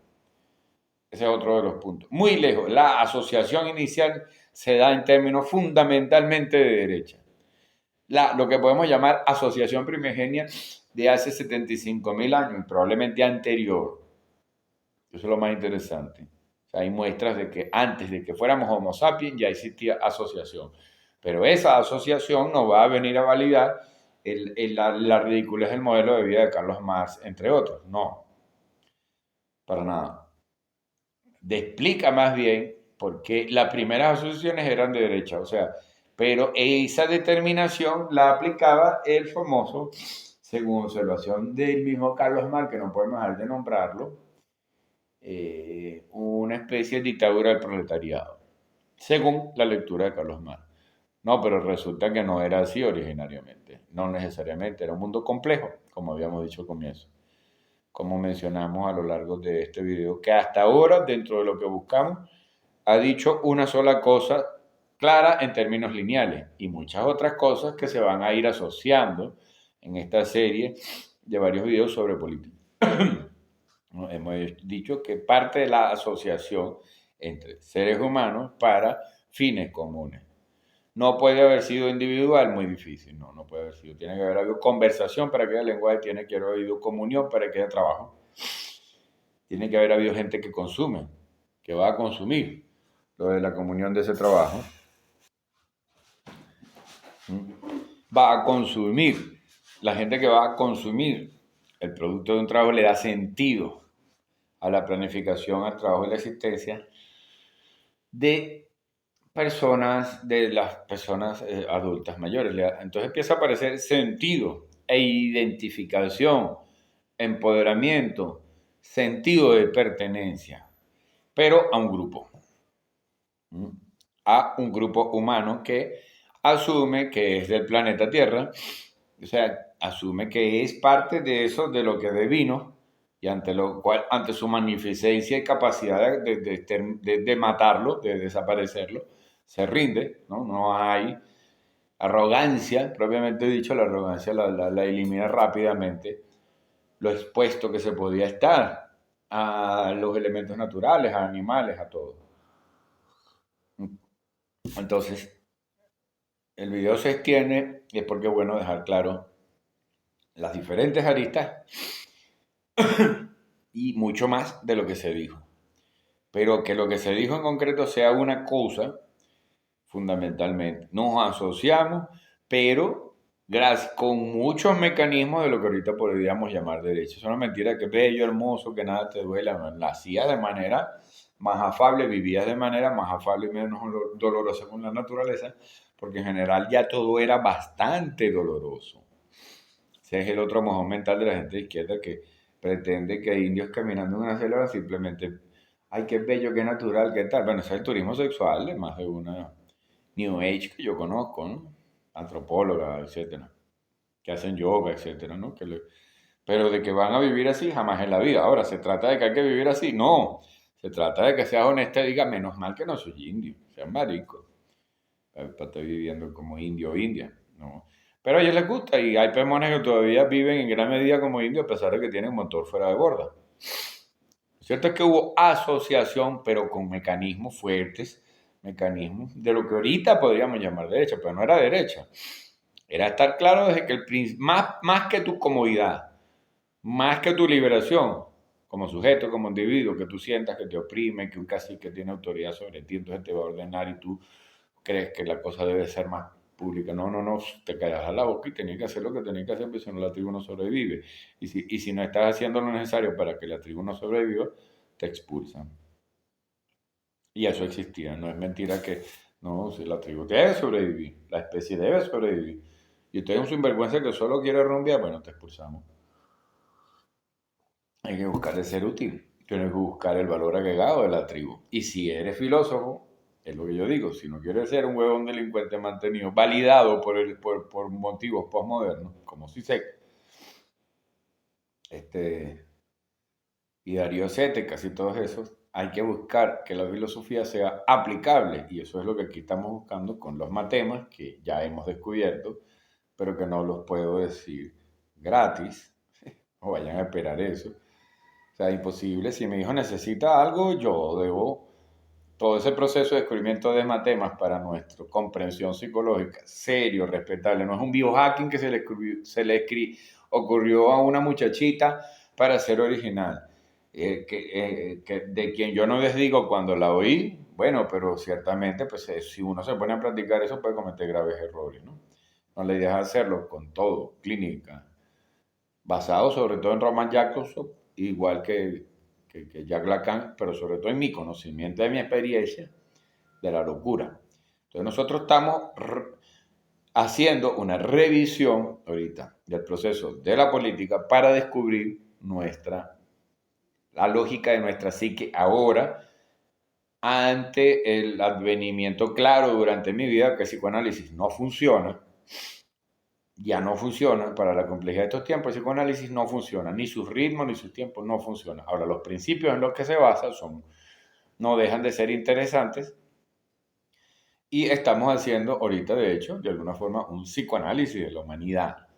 Ese es otro de los puntos. Muy lejos. La asociación inicial se da en términos fundamentalmente de derecha. Lo que podemos llamar asociación primigenia de hace 75.000 años, probablemente anterior. Eso es lo más interesante. O sea, hay muestras de que antes de que fuéramos Homo sapiens ya existía asociación. Pero esa asociación no va a venir a validar la ridiculez del modelo de vida de Carlos Marx, entre otros. No, para nada. Explica más bien por qué las primeras asociaciones eran de derecha. O sea, pero esa determinación la aplicaba el famoso, según observación del mismo Carlos Marx, que no podemos dejar de nombrarlo, una especie de dictadura del proletariado, según la lectura de Carlos Marx. No, pero resulta que no era así originariamente, no necesariamente, era un mundo complejo, como habíamos dicho al comienzo, como mencionamos a lo largo de este video, que hasta ahora, dentro de lo que buscamos, ha dicho una sola cosa clara en términos lineales y muchas otras cosas que se van a ir asociando en esta serie de varios videos sobre política. Hemos dicho que parte de la asociación entre seres humanos para fines comunes. No puede haber sido individual, muy difícil, no puede haber sido. Tiene que haber habido conversación para que haya lenguaje, tiene que haber habido comunión para que haya trabajo. Tiene que haber habido gente que consume, que va a consumir lo de la comunión de ese trabajo. Va a consumir. La gente que va a consumir el producto de un trabajo le da sentido a la planificación, al trabajo y la existencia de de las personas adultas mayores. Entonces empieza a aparecer sentido e identificación, empoderamiento, sentido de pertenencia, pero a un grupo. A un grupo humano que asume que es del planeta Tierra, o sea, asume que es parte de eso, de lo que devino, y ante lo cual, ante su magnificencia y capacidad de matarlo, de desaparecerlo, se rinde, ¿no? No hay arrogancia, propiamente dicho, la arrogancia la elimina rápidamente, lo expuesto que se podía estar a los elementos naturales, a animales, a todo. Entonces, el video se extiende y es porque es bueno dejar claro las diferentes aristas y mucho más de lo que se dijo. Pero que lo que se dijo en concreto sea una cosa, fundamentalmente. Nos asociamos, pero gracias, con muchos mecanismos de lo que ahorita podríamos llamar derecho. Es una mentira que es bello, hermoso, que nada te duela. La hacías de manera más afable, vivías de manera más afable y menos dolorosa con la naturaleza, porque en general ya todo era bastante doloroso. Ese es el otro mojón mental de la gente de izquierda que pretende que hay indios caminando en una selva simplemente, ay, qué bello, qué natural, qué tal. Bueno, ese es el turismo sexual de más de una New Age que yo conozco, ¿no? Antropólogas, etcétera, que hacen yoga, etcétera, ¿no? Pero de que van a vivir así, jamás en la vida. Ahora, ¿se trata de que hay que vivir así? No. Se trata de que seas honesta y diga, menos mal que no soy indio, seas marico, para estar viviendo como indio o india, ¿no? Pero a ellos les gusta y hay pemones que todavía viven en gran medida como indios a pesar de que tienen motor fuera de borda. Lo cierto es que hubo asociación, pero con mecanismos fuertes, mecanismos de lo que ahorita podríamos llamar derecha, pero no era derecha. Era estar claro desde que más que tu comodidad, más que tu liberación, como sujeto, como individuo, que tú sientas que te oprime, que un cacique tiene autoridad sobre ti, entonces te va a ordenar y tú crees que la cosa debe ser más pública. No, no, no, te callas a la boca y tenías que hacer lo que tenías que hacer, porque si no la tribu no sobrevive. Y si no estás haciendo lo necesario para que la tribu no sobreviva, te expulsan. Y eso existía, no es mentira que, no, si la tribu debe sobrevivir, la especie debe sobrevivir. Y usted es un sinvergüenza que solo quiere rumbear, bueno, te expulsamos. Hay que buscar el ser útil, tienes que buscar el valor agregado de la tribu. Y si eres filósofo, es lo que yo digo, si no quieres ser un huevón delincuente mantenido, validado por motivos postmodernos, como Zizek, y Darío Sete, casi todos esos, hay que buscar que la filosofía sea aplicable, y eso es lo que aquí estamos buscando con los matemas que ya hemos descubierto, pero que no los puedo decir gratis, o vayan a esperar eso. O sea, imposible. Si mi hijo necesita algo, yo debo todo ese proceso de descubrimiento de matemas para nuestra comprensión psicológica, serio, respetable. No es un biohacking que ocurrió a una muchachita para ser original. De quien yo no les digo cuando la oí, bueno, pero ciertamente, pues si uno se pone a practicar eso puede cometer graves errores, ¿no? No la idea es hacerlo con todo, clínica, basado sobre todo en Roman Jacobson, igual que Jacques Lacan, pero sobre todo en mi conocimiento de mi experiencia de la locura. Entonces nosotros estamos haciendo una revisión ahorita del proceso de la política para descubrir la lógica de nuestra psique ahora ante el advenimiento claro durante mi vida que el psicoanálisis no funciona, ya no funciona para la complejidad de estos tiempos. El psicoanálisis no funciona, ni sus ritmos ni sus tiempos no funcionan. Ahora, los principios en los que se basa no dejan de ser interesantes y estamos haciendo ahorita, de hecho, de alguna forma, un psicoanálisis de la humanidad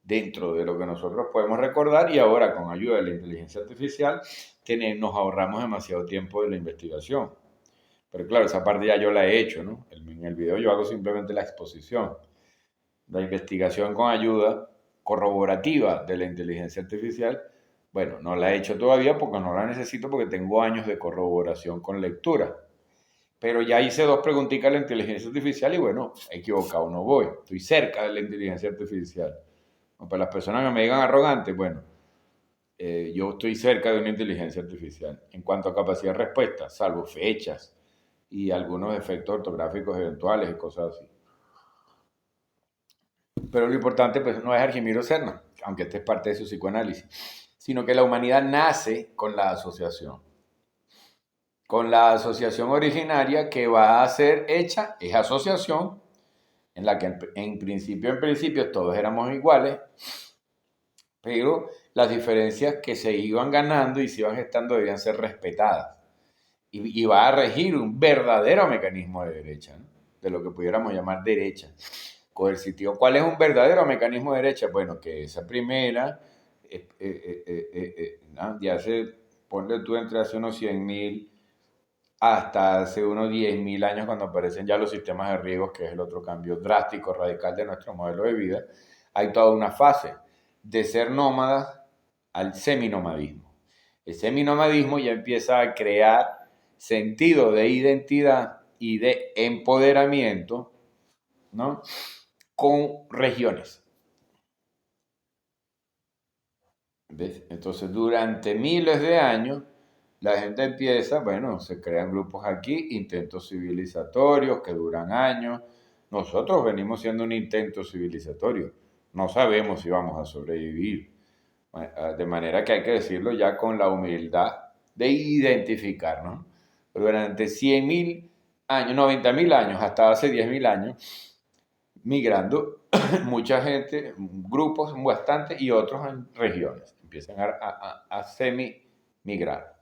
dentro de lo que nosotros podemos recordar y ahora con ayuda de la inteligencia artificial nos ahorramos demasiado tiempo de la investigación. Pero claro, esa parte ya yo la he hecho, ¿no? En el video yo hago simplemente la exposición. La investigación con ayuda corroborativa de la inteligencia artificial, bueno, no la he hecho todavía porque no la necesito porque tengo años de corroboración con lectura. Pero ya hice 2 preguntitas a la inteligencia artificial y bueno, equivocado no voy. Estoy cerca de la inteligencia artificial. Para las personas que me digan arrogante, bueno, yo estoy cerca de una inteligencia artificial. En cuanto a capacidad de respuesta, salvo fechas y algunos efectos ortográficos eventuales y cosas así. Pero lo importante pues no es Argimiro Serna, aunque este es parte de su psicoanálisis, sino que la humanidad nace con la asociación. Con la asociación originaria que va a ser hecha, es asociación, en la que en principio todos éramos iguales, pero las diferencias que se iban ganando y se iban gestando debían ser respetadas. Y va a regir un verdadero mecanismo de derecha, ¿no? De lo que pudiéramos llamar derecha coercitivo. ¿Cuál es un verdadero mecanismo de derecha? Bueno, que esa primera, ya ponle tú entre hace unos 100.000 hasta hace unos 10.000 años cuando aparecen ya los sistemas de riegos, que es el otro cambio drástico, radical de nuestro modelo de vida, hay toda una fase de ser nómadas al seminomadismo. El seminomadismo ya empieza a crear sentido de identidad y de empoderamiento, ¿no? Con regiones. ¿Ves? Entonces, durante miles de años, la gente empieza, bueno, se crean grupos aquí, intentos civilizatorios que duran años. Nosotros venimos siendo un intento civilizatorio. No sabemos si vamos a sobrevivir. De manera que hay que decirlo ya con la humildad de identificarnos. Durante 100.000 años, 90.000 años, hasta hace 10.000 años, migrando, mucha gente, grupos bastante y otros en regiones, empiezan a semi-migrar.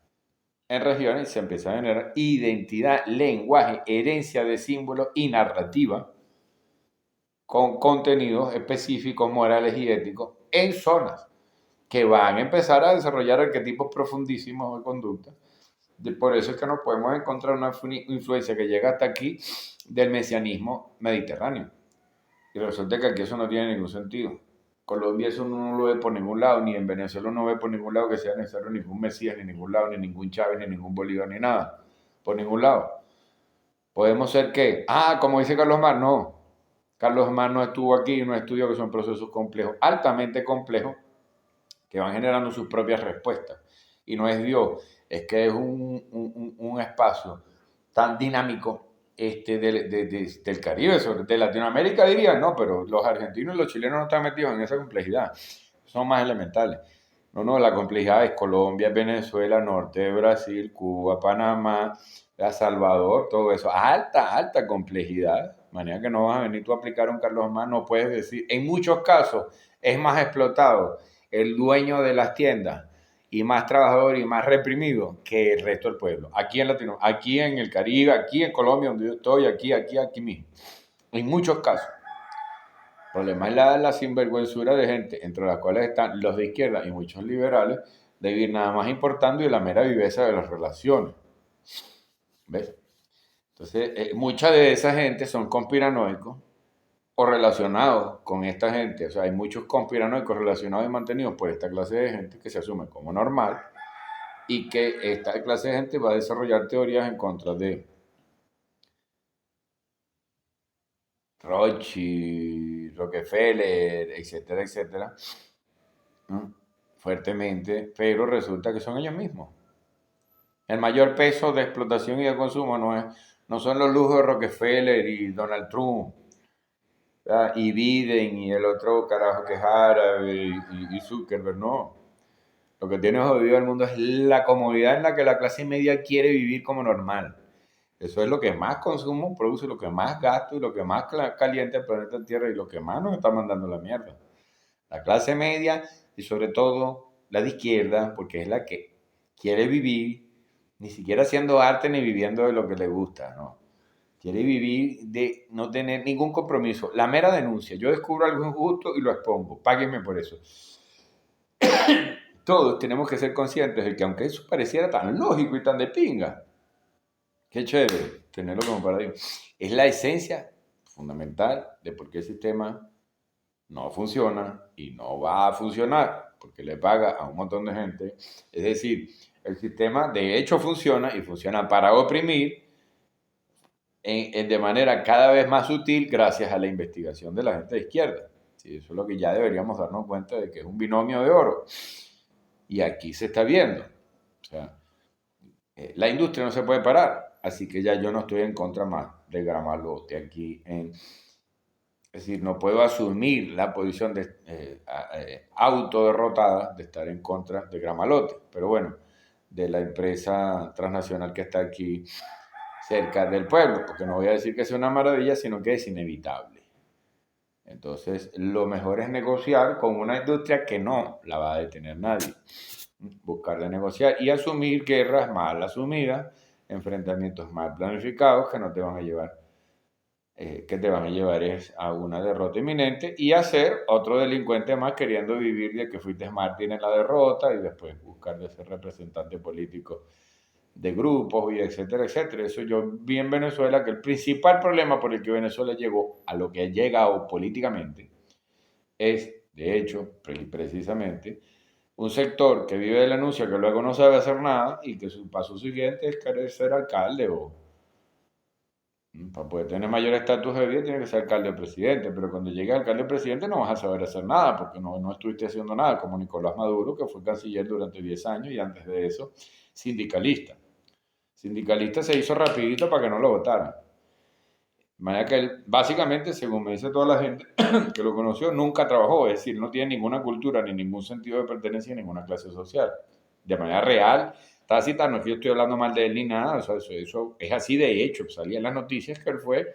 en regiones se empieza a generar identidad, lenguaje, herencia de símbolos y narrativa con contenidos específicos, morales y éticos en zonas que van a empezar a desarrollar arquetipos profundísimos de conducta. Por eso es que nos podemos encontrar una influencia que llega hasta aquí del mesianismo mediterráneo. Y resulta que aquí eso no tiene ningún sentido. Colombia eso uno no lo ve por ningún lado, ni en Venezuela no ve por ningún lado que sea necesario ningún Mesías, ni ningún lado, ni ningún Chávez, ni ningún Bolívar, ni nada. Por ningún lado. Podemos ser que, como dice Carlos Mar, no. Carlos Mar no estuvo aquí, no estudió, que son procesos complejos, altamente complejos, que van generando sus propias respuestas. Y no es Dios, es que es un espacio tan dinámico del Caribe, de Latinoamérica diría, no, pero los argentinos y los chilenos no están metidos en esa complejidad, son más elementales. No, la complejidad es Colombia, Venezuela, norte de Brasil, Cuba, Panamá, El Salvador, todo eso, alta complejidad, de manera que no vas a venir tú a aplicar un Carlos Más, no puedes decir, en muchos casos es más explotado el dueño de las tiendas y más trabajador y más reprimido que el resto del pueblo. Aquí en aquí en el Caribe, aquí en Colombia, donde yo estoy, aquí mismo. En muchos casos. El problema es la sinvergüenzura de gente, entre las cuales están los de izquierda y muchos liberales, de ir nada más importando y la mera viveza de las relaciones. ¿Ves? Entonces, mucha de esa gente son conspiranoicos o relacionados con esta gente. O sea, hay muchos conspiranoicos relacionados y mantenidos por esta clase de gente que se asume como normal y que esta clase de gente va a desarrollar teorías en contra de Rothschild, Rockefeller, etcétera, etcétera, ¿no? Fuertemente, pero resulta que son ellos mismos. El mayor peso de explotación y de consumo no son los lujos de Rockefeller y Donald Trump, y Biden y el otro carajo que es árabe y Zuckerberg, no. Lo que tiene jodido el mundo es la comodidad en la que la clase media quiere vivir como normal. Eso es lo que más consumo produce, lo que más gasto y lo que más calienta el planeta Tierra y lo que más nos está mandando la mierda. La clase media y sobre todo la de izquierda, porque es la que quiere vivir ni siquiera haciendo arte ni viviendo de lo que le gusta, ¿no? Quiere vivir de no tener ningún compromiso. La mera denuncia. Yo descubro algo injusto y lo expongo. Páguenme por eso. Todos tenemos que ser conscientes de que aunque eso pareciera tan lógico y tan de pinga, qué chévere tenerlo como paradigma, es la esencia fundamental de por qué el sistema no funciona y no va a funcionar, porque le paga a un montón de gente. Es decir, el sistema de hecho funciona y funciona para oprimir de manera cada vez más sutil gracias a la investigación de la gente de izquierda. Sí, eso es lo que ya deberíamos darnos cuenta de que es un binomio de oro. Y aquí se está viendo. O sea, la industria no se puede parar, así que ya yo no estoy en contra más de Gramalote aquí. Es decir, no puedo asumir la posición de autoderrotada de estar en contra de Gramalote, pero bueno, de la empresa transnacional que está aquí cerca del pueblo, porque no voy a decir que sea una maravilla, sino que es inevitable. Entonces, lo mejor es negociar con una industria que no la va a detener nadie. Buscar de negociar y asumir guerras mal asumidas, enfrentamientos mal planificados que no te van a llevar, que te van a llevar es a una derrota inminente y a ser otro delincuente más queriendo vivir de que fuiste mártir en la derrota y después buscar de ser representante político de grupos y etcétera, etcétera. Eso yo vi en Venezuela que el principal problema por el que Venezuela llegó a lo que ha llegado políticamente es, de hecho, precisamente, un sector que vive del anuncio que luego no sabe hacer nada y que su paso siguiente es querer ser alcalde o para poder tener mayor estatus de vida tiene que ser alcalde o presidente, pero cuando llegue alcalde o presidente no vas a saber hacer nada porque no estuviste haciendo nada, como Nicolás Maduro, que fue canciller durante 10 años y antes de eso sindicalista. Sindicalista se hizo rapidito para que no lo votaran. De manera que él, básicamente, según me dice toda la gente que lo conoció, nunca trabajó, es decir, no tiene ninguna cultura ni ningún sentido de pertenencia a ninguna clase social. De manera real, tácita, no es que yo estoy hablando mal de él ni nada, o sea, eso es así de hecho, salía en las noticias que él fue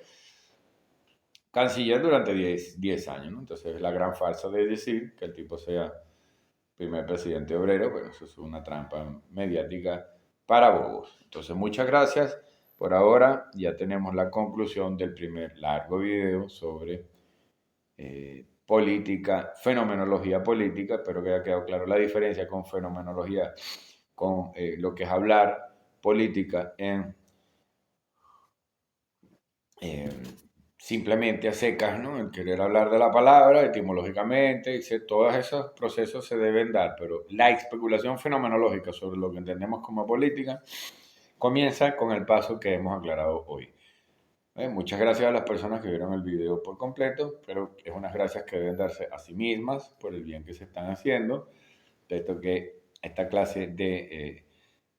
canciller durante 10 años, ¿no? Entonces es la gran farsa de decir que el tipo sea primer presidente obrero, pero eso es una trampa mediática para bobos. Entonces, muchas gracias. Por ahora ya tenemos la conclusión del primer largo video sobre política, fenomenología política. Espero que haya quedado claro la diferencia con fenomenología, con lo que es hablar política en simplemente a secas, ¿no? El querer hablar de la palabra etimológicamente, todos esos procesos se deben dar, pero la especulación fenomenológica sobre lo que entendemos como política comienza con el paso que hemos aclarado hoy. Muchas gracias a las personas que vieron el video por completo, pero es unas gracias que deben darse a sí mismas por el bien que se están haciendo. De esto que esta clase de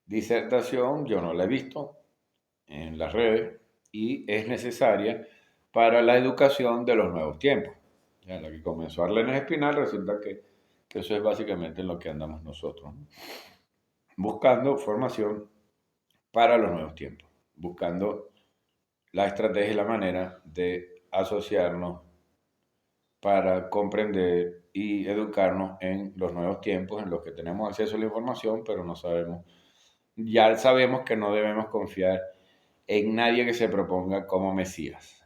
disertación yo no la he visto en las redes y es necesaria para la educación de los nuevos tiempos. Ya, la que comenzó Arlenes Espinal, resulta que eso es básicamente en lo que andamos nosotros, ¿no? Buscando formación para los nuevos tiempos, buscando la estrategia y la manera de asociarnos para comprender y educarnos en los nuevos tiempos en los que tenemos acceso a la información, pero no sabemos, ya sabemos que no debemos confiar en nadie que se proponga como Mesías.